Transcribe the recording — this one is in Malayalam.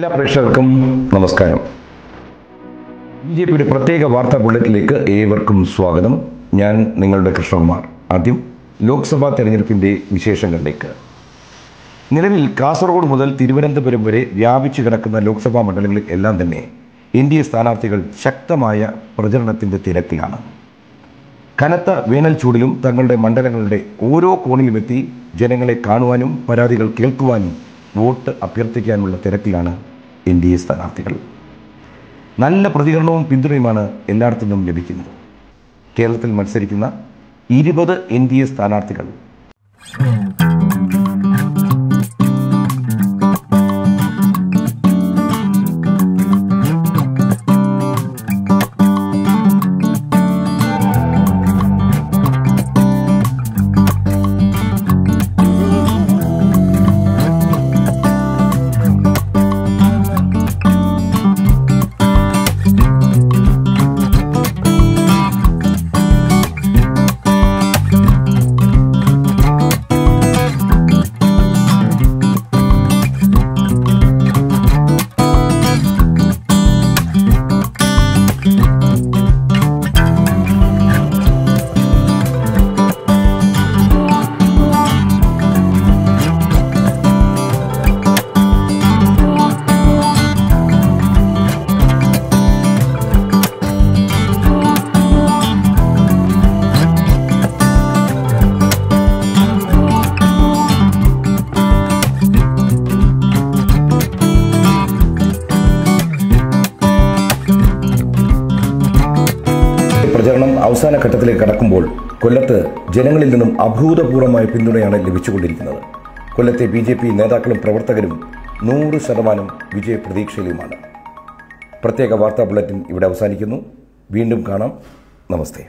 എല്ലാ പ്രേക്ഷകർക്കും നമസ്കാരം. ബിജെപിയുടെ പ്രത്യേക വാർത്താ ബുള്ളറ്റിലേക്ക് ഏവർക്കും സ്വാഗതം. ഞാൻ നിങ്ങളുടെ കൃഷ്ണകുമാർ. ആദ്യം ലോക്സഭാ തെരഞ്ഞെടുപ്പിൻ്റെ വിശേഷങ്ങളിലേക്ക്. നിലവിൽ കാസർഗോഡ് മുതൽ തിരുവനന്തപുരം വരെ വ്യാപിച്ചു കിടക്കുന്ന ലോക്സഭാ മണ്ഡലങ്ങളിൽ എല്ലാം തന്നെ NDA സ്ഥാനാർത്ഥികൾ ശക്തമായ പ്രചരണത്തിൻ്റെ തിരക്കിലാണ്. കനത്ത വേനൽ ചൂടിലും തങ്ങളുടെ മണ്ഡലങ്ങളുടെ ഓരോ കോണിലുമെത്തി ജനങ്ങളെ കാണുവാനും പരാതികൾ കേൾക്കുവാനും വോട്ട് അഭ്യർത്ഥിക്കാനുള്ള തിരക്കിലാണ് NDA സ്ഥാനാർത്ഥികൾ. നല്ല പ്രതികരണവും പിന്തുണയുമാണ് എല്ലായിടത്തു നിന്നും ലഭിക്കുന്നത്. കേരളത്തിൽ മത്സരിക്കുന്ന 20 NDA സ്ഥാനാർത്ഥികൾ പ്രചരണം അവസാന ഘട്ടത്തിലേക്ക് കടക്കുമ്പോൾ കൊല്ലത്ത് ജനങ്ങളിൽ നിന്നും അഭൂതപൂർവമായ പിന്തുണയാണ് ലഭിച്ചുകൊണ്ടിരിക്കുന്നത്. കൊല്ലത്തെ BJP നേതാക്കളും പ്രവർത്തകരും 100% വിജയപ്രതീക്ഷയിലുമാണ്. പ്രത്യേക വാർത്താ ബുള്ളറ്റിൻ ഇവിടെ അവസാനിക്കുന്നു. വീണ്ടും കാണാം. നമസ്തേ.